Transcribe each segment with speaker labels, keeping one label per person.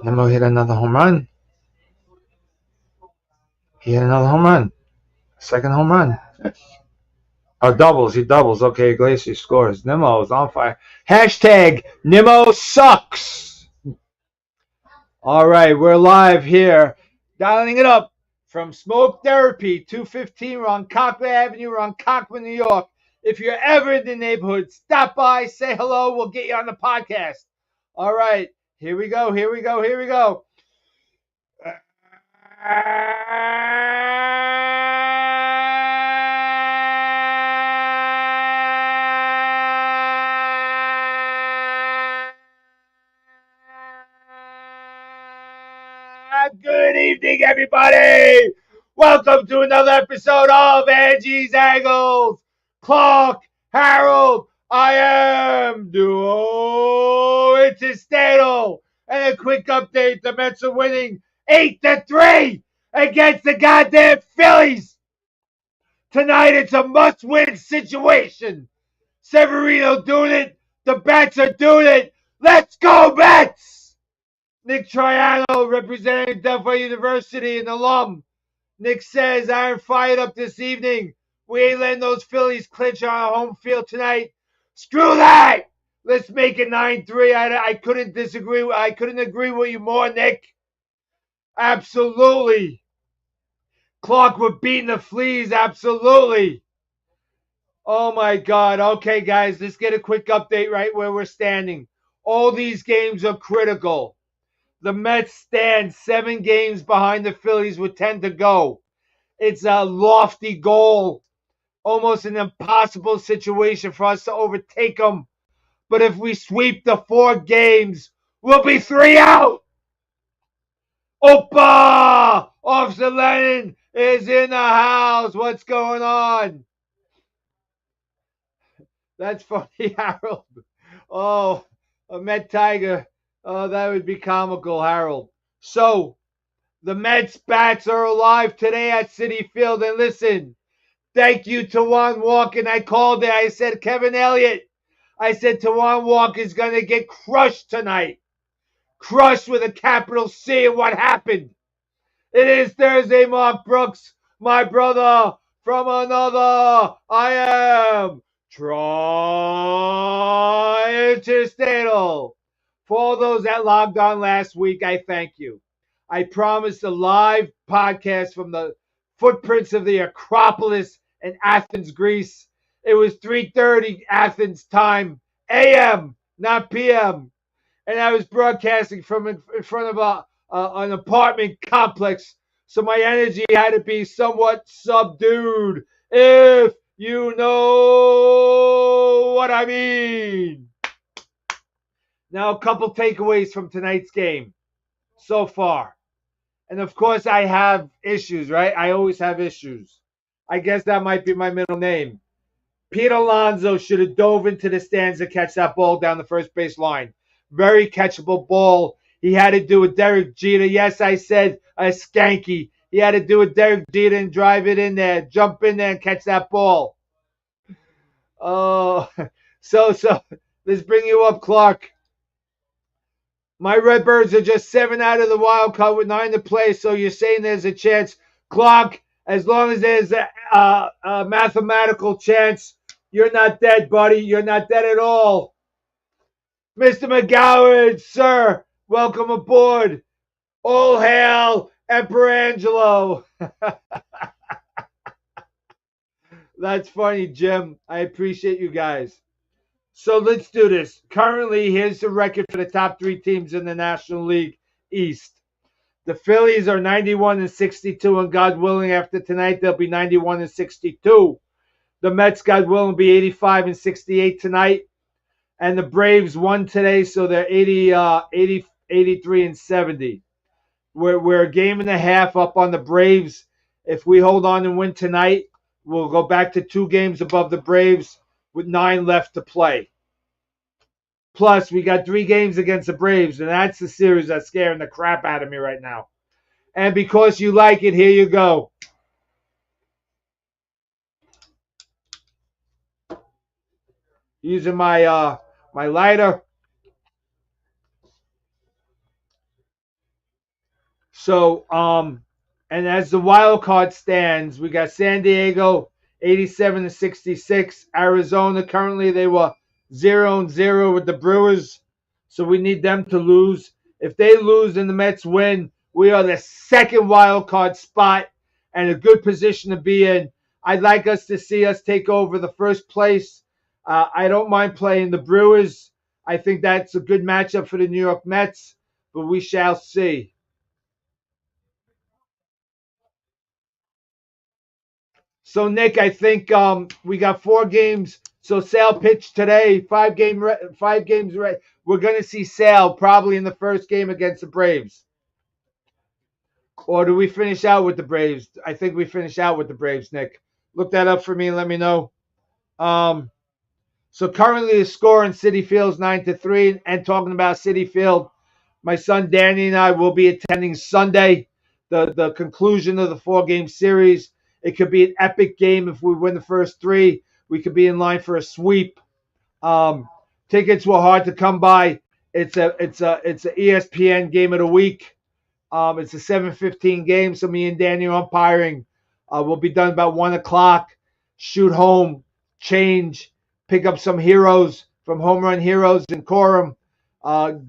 Speaker 1: Nimmo hit another home run. He hit another home run. Second home run. Oh, doubles. He doubles. Okay, Iglesias scores. Nimmo is on fire. Hashtag Nimmo sucks. All right, we're live here. Dialing it up from Smoke Therapy, 215 Ronkonkoma Avenue, Ronkonkoma, New York. If you're ever in the neighborhood, stop by, say hello. We'll get you on the podcast. All right, here we go. Good evening, everybody. Welcome to another episode of Angie's Angles. Clark, Harold, I am duo interstatal. And a quick update, the Mets are winning 8-3 against the goddamn Phillies. Tonight it's a must-win situation. Severino doing it. The Bats are doing it. Let's go, Mets! Nick Triano, representing Delphi University, an alum. Nick says, I'm fired up this evening. We ain't letting those Phillies clinch on our home field tonight. Screw that! Let's make it 9-3. I couldn't disagree. I couldn't agree with you more, Nick. Absolutely. Clark, we're beating the fleas. Absolutely. Oh, my God. Okay, guys, let's get a quick update right where we're standing. All these games are critical. The Mets stand 7 games behind the Phillies with 10 to go. It's a lofty goal, almost an impossible situation for us to overtake them. But if we sweep the 4 games, we'll be 3 out. Opa! Officer Lennon is in the house. What's going on? That's funny, Harold. Oh, a Met Tiger. Oh, that would be comical, Harold. So, the Mets bats are alive today at Citi Field. And listen, thank you to Juan Walker. And I called it. I said, Kevin Elliott. I said, Juan Walker is going to get crushed tonight. Crushed with a capital C. And what happened? It is Thursday, Mark Brooks, my brother from another. I am Tri-Interstatal. For all those that logged on last week, I thank you. I promised a live podcast from the footprints of the Acropolis in Athens, Greece. It was 3:30 Athens time, a.m., not p.m. And I was broadcasting from in front of an apartment complex, so my energy had to be somewhat subdued, if you know what I mean. Now, a couple takeaways from tonight's game so far. And, of course, I have issues, right? I always have issues. I guess that might be my middle name. Pete Alonso should have dove into the stands to catch that ball down the first base line. Very catchable ball. He had to do a Derek Jeter. Yes, I said a skanky. He had to do a Derek Jeter and drive it in there, jump in there and catch that ball. Oh, so let's bring you up, Clark. My Redbirds are just 7 out of the wild card with 9 to play, so you're saying there's a chance. Clark, as long as there's a mathematical chance, you're not dead, buddy. You're not dead at all. Mr. McGowan, sir, welcome aboard. All hail Emperor Angelo. That's funny, Jim. I appreciate you guys. So let's do this. Currently, here's the record for the top 3 teams in the National League East. The Phillies are 91-62, and God willing, after tonight, they'll be 91-62. The Mets, God willing, will be 85-68 tonight. And the Braves won today, so they're 83-70. We're a game and a half up on the Braves. If we hold on and win tonight, we'll go back to 2 games above the Braves with 9 left to play. Plus, we got 3 games against the Braves, and that's the series that's scaring the crap out of me right now. And because you like it, here you go. using my lighter. So, and as the wild card stands, we got San Diego 87 to 66. Arizona currently they were 0-0 with the Brewers, so we need them to lose. If they lose and the Mets win, we are the second wild card spot and a good position to be in. I'd like us to see us take over the first place. I don't mind playing the Brewers. I think that's a good matchup for the New York Mets, but we shall see. So Nick, I think we got 4 games. So Sale pitched today, 5 games. We're gonna see Sale probably in the first game against the Braves. Or do we finish out with the Braves? I think we finish out with the Braves, Nick. Look that up for me and let me know. Um, so currently the score in Citi Field is 9-3. And talking about Citi Field, my son Danny and I will be attending Sunday, the conclusion of the 4-game series. It could be an epic game if we win the first 3. We could be in line for a sweep. Tickets were hard to come by. It's a ESPN game of the week. It's a 7:15 game, so me and Danny are umpiring. We'll be done about 1:00. Shoot home, change, pick up some heroes from Home Run Heroes in Coram.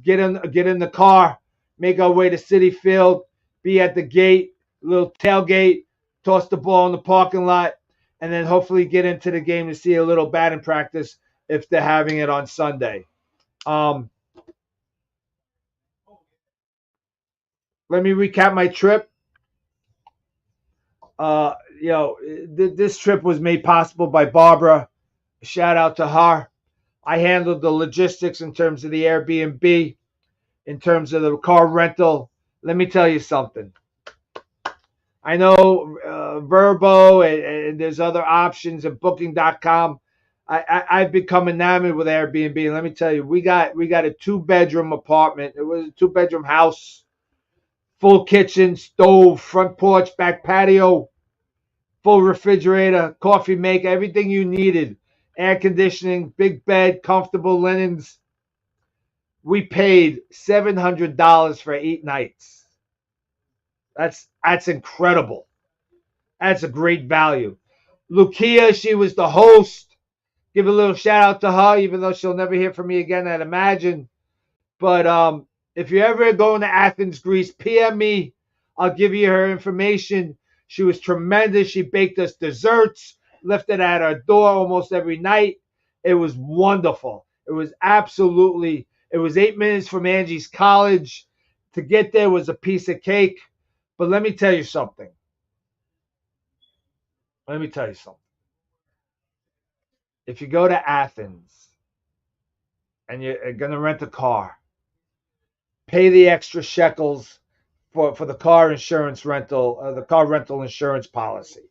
Speaker 1: Get in the car, make our way to Citi Field, be at the gate, little tailgate, toss the ball in the parking lot, and then hopefully get into the game to see a little batting practice if they're having it on Sunday. Let me recap my trip. This trip was made possible by Barbara. Shout out to her. I handled the logistics in terms of the Airbnb, in terms of the car rental. Let me tell you something. I know Verbo and there's other options at Booking.com. I've become enamored with Airbnb. Let me tell you, we got a 2-bedroom apartment. It was a 2-bedroom house, full kitchen, stove, front porch, back patio, full refrigerator, coffee maker, everything you needed. Air conditioning, big bed, comfortable linens. We paid $700 for 8 nights. That's incredible. That's a great value. Lucia, she was the host. Give a little shout out to her, even though she'll never hear from me again, I'd imagine. But if you're ever going to Athens, Greece, PM me. I'll give you her information. She was tremendous. She baked us desserts, left it at our door almost every night. It was wonderful. It was 8 minutes from Angie's college. To get there was a piece of cake. But let me tell you something. If you go to Athens and you're going to rent a car, pay the extra shekels for the car insurance rental, the car rental insurance policy.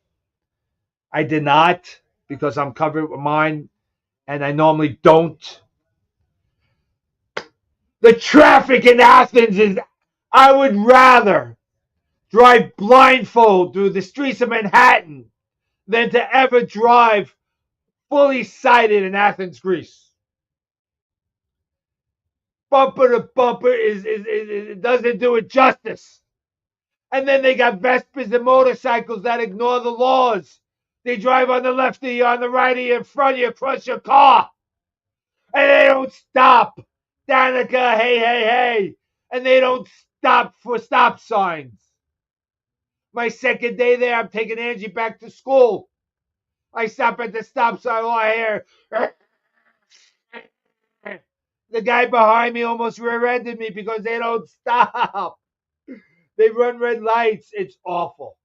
Speaker 1: I did not because I'm covered with mine, and I normally don't. The traffic in Athens is, I would rather drive blindfold through the streets of Manhattan than to ever drive fully sighted in Athens, Greece. Bumper to bumper it doesn't do it justice. And then they got Vespers and motorcycles that ignore the laws. They drive on the left of you, on the right of you, in front of you, across your car. And they don't stop. Danica, hey, hey, hey. And they don't stop for stop signs. My second day there, I'm taking Angie back to school. I stop at the stop sign, all I hear. The guy behind me almost rear-ended me because they don't stop. They run red lights. It's awful.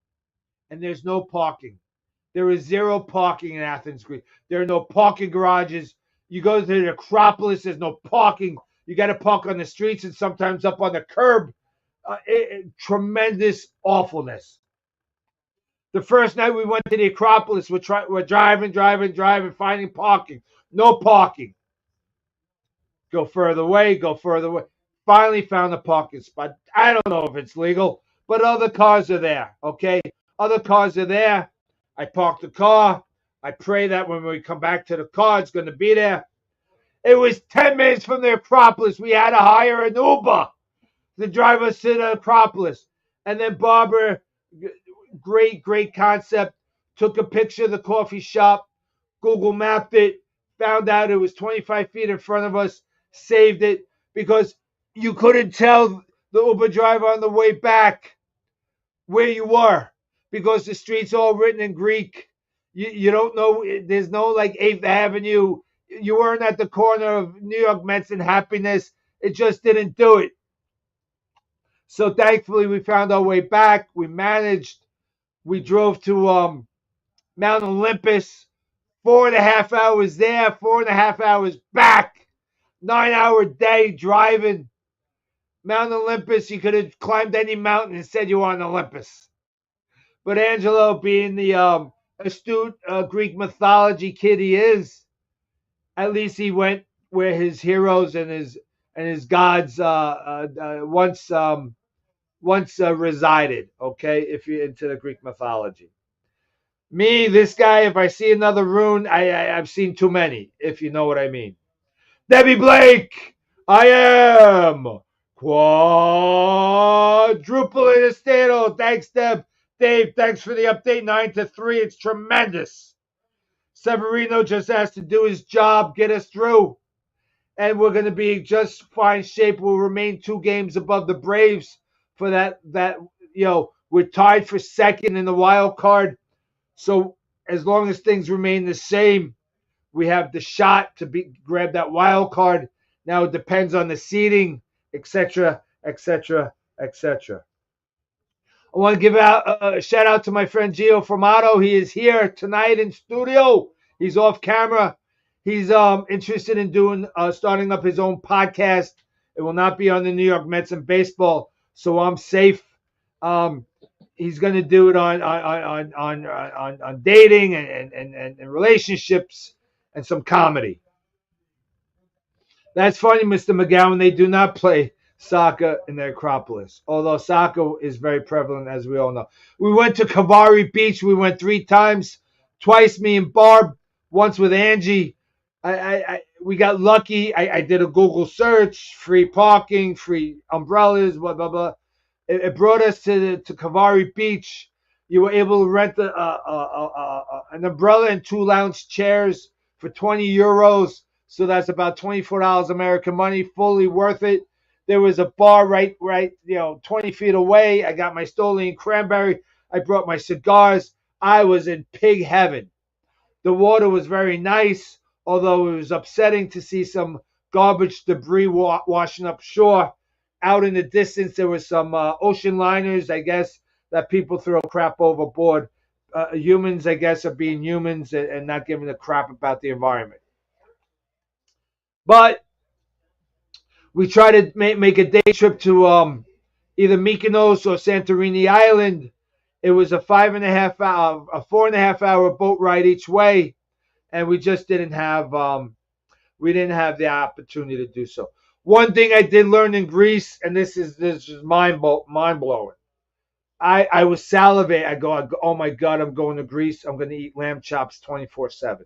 Speaker 1: And there's no parking. There is 0 parking in Athens, Greece. There are no parking garages. You go to the Acropolis, there's no parking. You got to park on the streets and sometimes up on the curb. Tremendous awfulness. The first night we went to the Acropolis, we're driving, finding parking. No parking. Go further away. Finally found a parking spot. I don't know if it's legal, but other cars are there, okay? Other cars are there. I park the car. I pray that when we come back to the car, it's going to be there. It was 10 minutes from the Acropolis. We had to hire an Uber to drive us to the Acropolis. And then Barbara, great concept, took a picture of the coffee shop, Google mapped it, found out it was 25 feet in front of us, saved it, because you couldn't tell the Uber driver on the way back where you were, because the street's all written in Greek. You don't know, there's no like 8th Avenue. You weren't at the corner of New York Mets and Happiness. It just didn't do it. So thankfully, we found our way back. We managed. We drove to Mount Olympus. 4.5 hours there, 4.5 hours back. 9-hour day driving. Mount Olympus, you could have climbed any mountain and said you were on Olympus. But Angelo, being the astute Greek mythology kid he is, at least he went where his heroes and his gods once resided. Okay, if you're into the Greek mythology. Me, this guy, if I see another rune, I've seen too many, if you know what I mean. Debbie Blake, I am quadruple in a stattle. Thanks, Deb. Dave, thanks for the update. 9-3. It's tremendous. Severino just has to do his job, get us through. And we're going to be just fine shape. We'll remain 2 games above the Braves for that, we're tied for second in the wild card. So as long as things remain the same, we have the shot to grab that wild card. Now it depends on the seeding, etc., etc., etc. I want to give out a shout out to my friend Gio Formato. He is here tonight in studio. He's off camera. He's interested in starting up his own podcast. It will not be on the New York Mets and baseball, so I'm safe. He's going to do it on dating and relationships and some comedy. That's funny, Mr. McGowan. They do not play soccer in the Acropolis, although soccer is very prevalent, as we all know. We went to Kavari Beach. We went 3 times, twice me and Barb, once with Angie. We got lucky. I did a Google search, free parking, free umbrellas, blah, blah, blah. It brought us to Kavari Beach. You were able to rent an umbrella and 2 lounge chairs for 20 euros. So that's about $24 American money, fully worth it. There was a bar right, 20 feet away. I got my Stoli and cranberry. I brought my cigars. I was in pig heaven. The water was very nice, although it was upsetting to see some garbage debris washing up shore. Out in the distance, there were some ocean liners, I guess, that people throw crap overboard. Humans, I guess, are being humans and not giving a crap about the environment. But we try to make a day trip to either Mykonos or Santorini Island. It was a 4.5 hour boat ride each way, and we just didn't have the opportunity to do so. One thing I did learn in Greece, and this is mind blowing. I was salivating. I go, oh my God, I'm going to Greece. I'm going to eat lamb chops 24/7.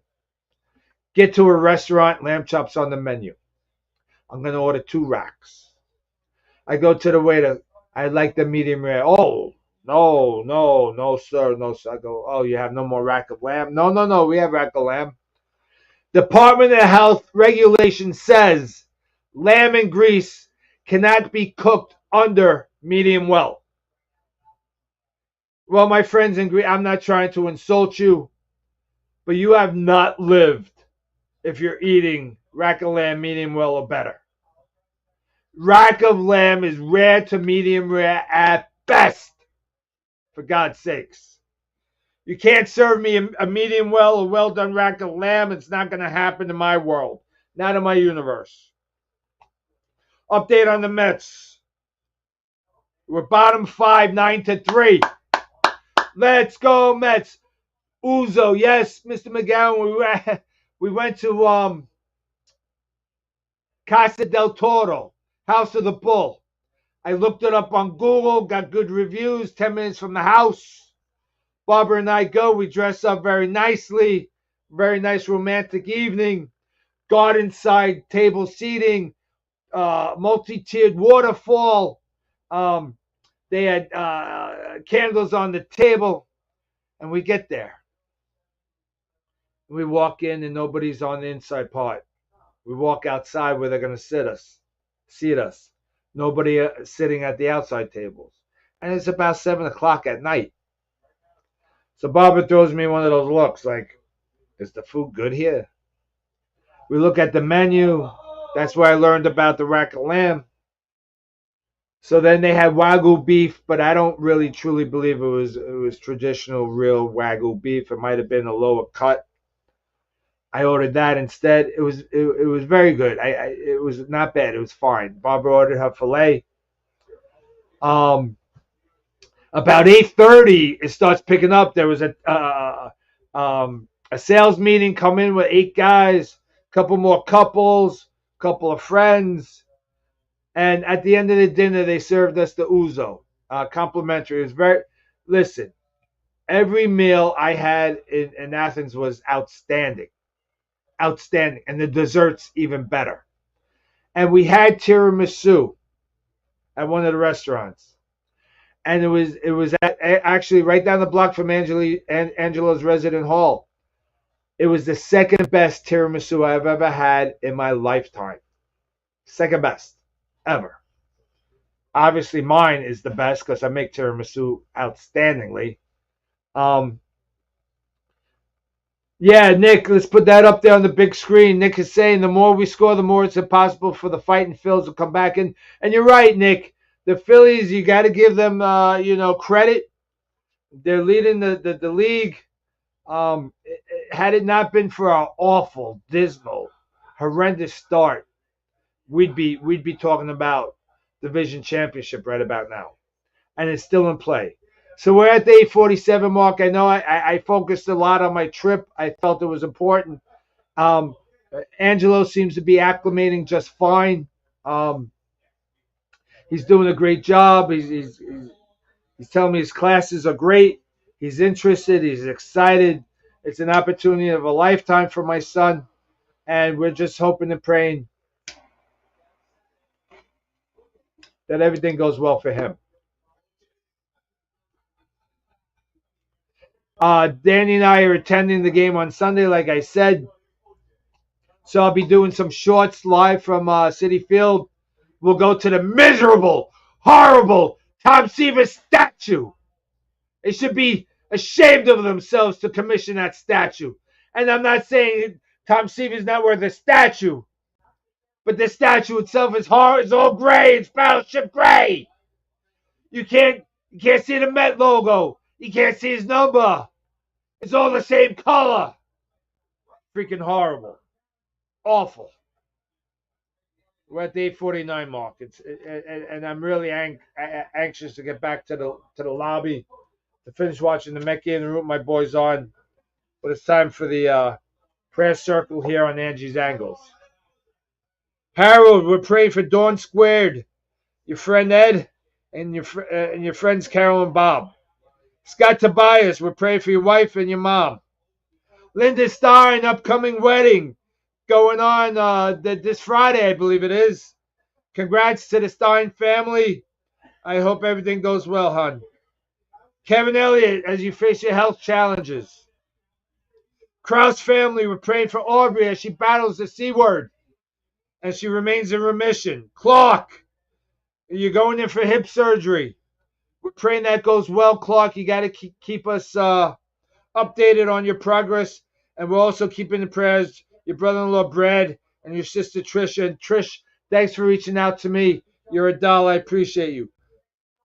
Speaker 1: Get to a restaurant, lamb chops on the menu. I'm going to order 2 racks. I go to the waiter. I'd like the medium rare. Oh, no, sir. I go, oh, you have no more rack of lamb? No, we have rack of lamb. Department of Health regulation says lamb in Greece cannot be cooked under medium well. Well, my friends in Greece, I'm not trying to insult you, but you have not lived if you're eating rack of lamb medium well or better. Rack of lamb is rare to medium rare at best, for God's sakes. You can't serve me a medium well or well done rack of lamb. It's not going to happen in my world, not in my universe. Update on the Mets. We're bottom 5, 9-3. Let's go, Mets. Uzo, yes, Mr. McGowan. We went to Casa del Toro, House of the Bull. I looked it up on Google, got good reviews, 10 minutes from the house. Barbara and I go. We dress up very nicely. Very nice romantic evening. garden side table seating, multi-tiered waterfall. They had candles on the table, and we get there. We walk in, and nobody's on the inside part. We walk outside where they're going to seat us. Nobody sitting at the outside tables. And it's about 7 o'clock at night. So Barbara throws me one of those looks like, is the food good here? We look at the menu. That's where I learned about the rack of lamb. So then they had Wagyu beef, but I don't really truly believe it was traditional real Wagyu beef. It might have been a lower cut. I ordered that instead. It was very good. It was not bad. It was fine. Barbara ordered her filet. About 8:30, it starts picking up. There was a sales meeting. Come in with 8 guys, a couple more couples, a couple of friends, and at the end of the dinner, they served us the ouzo, complimentary. It was very. Listen, every meal I had in Athens was outstanding, and the desserts even better. And we had tiramisu at one of the restaurants. And it was actually right down the block from Angelo's Resident Hall. It was the second best tiramisu I've ever had in my lifetime. Second best ever. Obviously, mine is the best because I make tiramisu outstandingly. Yeah, Nick, let's put that up there on the big screen. Nick is saying the more we score, the more it's impossible for the fighting Phils to come back in. And you're right, Nick. The Phillies, you got to give them, credit. They're leading the league. Had it not been for our awful, dismal, horrendous start, we'd be talking about division championship right about now, and it's still in play. So we're at the 8:47 mark. I know I focused a lot on my trip. I felt it was important. Angelo seems to be acclimating just fine. He's doing a great job. He's telling me his classes are great. He's interested. He's excited. It's an opportunity of a lifetime for my son, and we're just hoping and praying that everything goes well for him. Danny and I are attending the game on Sunday, like I said. So I'll be doing some shorts live from Citi Field. We'll go to the miserable, horrible Tom Seaver statue. They should be ashamed of themselves to commission that statue. And I'm not saying Tom Seaver's not worth a statue, but the statue itself is horrible. It's all gray. It's battleship gray. You can't see the Met logo. You can't see his number. It's all the same color. Freaking horrible. Awful. We're at the 8:49 mark. And I'm really anxious to get back to the lobby to finish watching the Met game and root my boys on. But it's time for the prayer circle here on Angie's Angles. Harold, we're praying for Dawn Squared, your friend Ed, and your friends Carol and Bob. Scott Tobias, we're praying for your wife and your mom. Linda Stein, upcoming wedding going on this Friday, I believe it is. Congrats to the Stein family. I hope everything goes well, hon. Kevin Elliott, as you face your health challenges. Kraus family, we're praying for Aubrey as she battles the C word and she remains in remission. Clark, you're going in for hip surgery. We're praying that goes well, Clark. You got to keep us updated on your progress. And we're also keeping in prayers your brother-in-law, Brad, and your sister, Trisha. And Trish, thanks for reaching out to me. You're a doll. I appreciate you.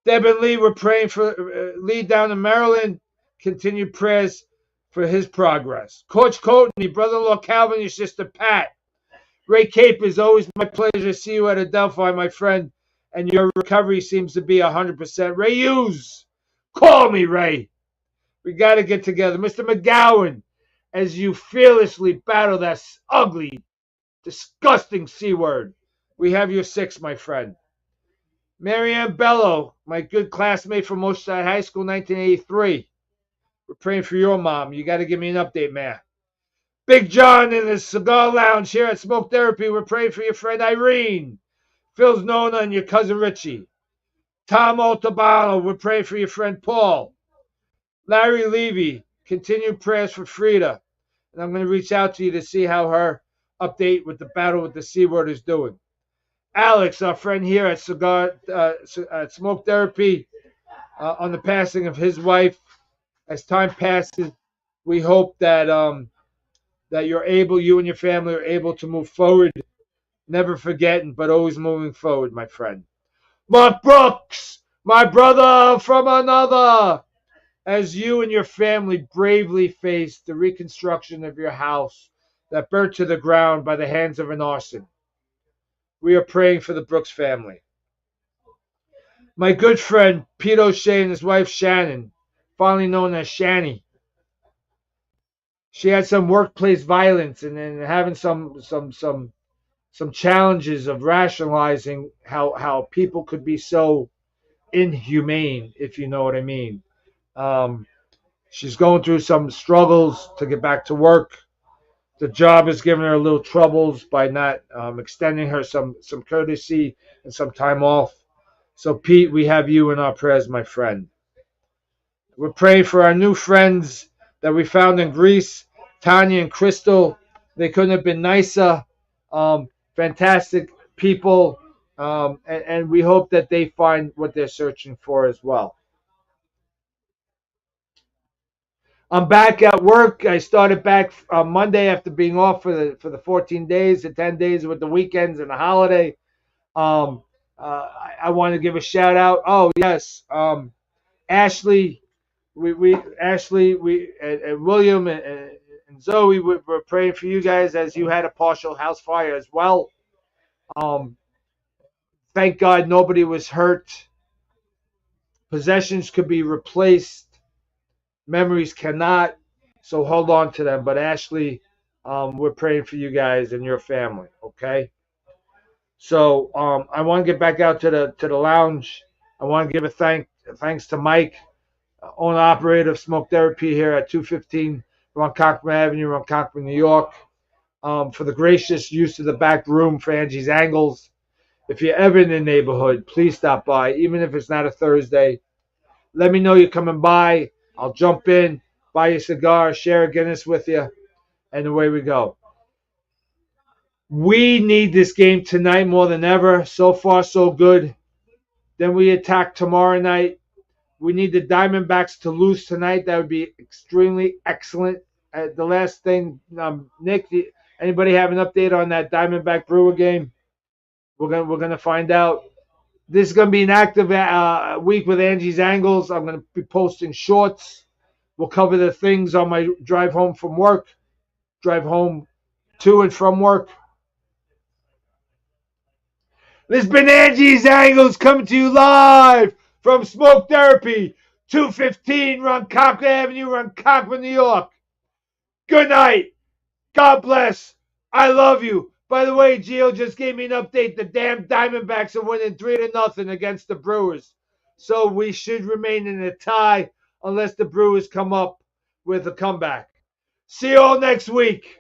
Speaker 1: Deb and Lee, we're praying for Lee down in Maryland. Continued prayers for his progress. Coach Colton, your brother-in-law, Calvin, your sister, Pat. Ray Cape, is always my pleasure to see you at Adelphi, my friend. And your recovery seems to be 100%. Ray Hughes, call me, Ray. We got to get together. Mr. McGowan, as you fearlessly battle that ugly, disgusting C word. We have your 6, my friend. Marianne Bello, my good classmate from Oceanside High School, 1983. We're praying for your mom. You got to give me an update, man. Big John in the cigar lounge here at Smoke Therapy. We're praying for your friend Irene. Phil's Nona and your cousin Richie. Tom Altabano, we're praying for your friend Paul. Larry Levy, continued prayers for Frida. And I'm going to reach out to you to see how her update with the battle with the C word is doing. Alex, our friend here at Smoke Therapy, on the passing of his wife. As time passes, we hope that that you and your family are able to move forward, never forgetting, but always moving forward, my friend. Mark Brooks, my brother from another, as you and your family bravely face the reconstruction of your house that burnt to the ground by the hands of an arson. We are praying for the Brooks family. My good friend Pete O'Shea and his wife Shannon, fondly known as Shanny. She had some workplace violence and having some challenges of rationalizing how people could be so inhumane, if you know what I mean. She's going through some struggles to get back to work. The job is giving her a little troubles by not extending her some courtesy and some time off. So, Pete, we have you in our prayers, my friend. We're praying for our new friends that we found in Greece, Tanya and Crystal. They couldn't have been nicer. Fantastic people. And we hope that they find what they're searching for as well. I'm back at work. I started back on Monday after being off for the 14 days, the 10 days with the weekends and the holiday. I want to give a shout out. Oh yes, Ashley, Ashley, and William and Zoe, we're praying for you guys as you had a partial house fire as well. Thank God nobody was hurt. Possessions could be replaced. Memories cannot. So hold on to them. But Ashley, we're praying for you guys and your family. Okay. So I want to get back out to the lounge. I want to give a thanks to Mike, owner operator of Smoke Therapy here at 215 Ronkonkoma Avenue, Ronkonkoma, New York, for the gracious use of the back room for Angie's Angles. If you're ever in the neighborhood, please stop by, even if it's not a Thursday. Let me know you're coming by. I'll jump in, buy you a cigar, share a Guinness with you, and away we go. We need this game tonight more than ever. So far, so good. Then we attack tomorrow night. We need the Diamondbacks to lose tonight. That would be extremely excellent. The last thing, Nick, anybody have an update on that Diamondback Brewer game? We're gonna find out. This is gonna be an active week with Angie's Angles. I'm gonna be posting shorts. We'll cover the things on my drive home from work, drive home to and from work. This has been Angie's Angles coming to you live from Smoke Therapy, 215 Ronkonkoma Avenue, Ronkonkoma, New York. Good night. God bless. I love you. By the way, Gio just gave me an update. The damn Diamondbacks are winning 3-0 against the Brewers. So we should remain in a tie unless the Brewers come up with a comeback. See you all next week.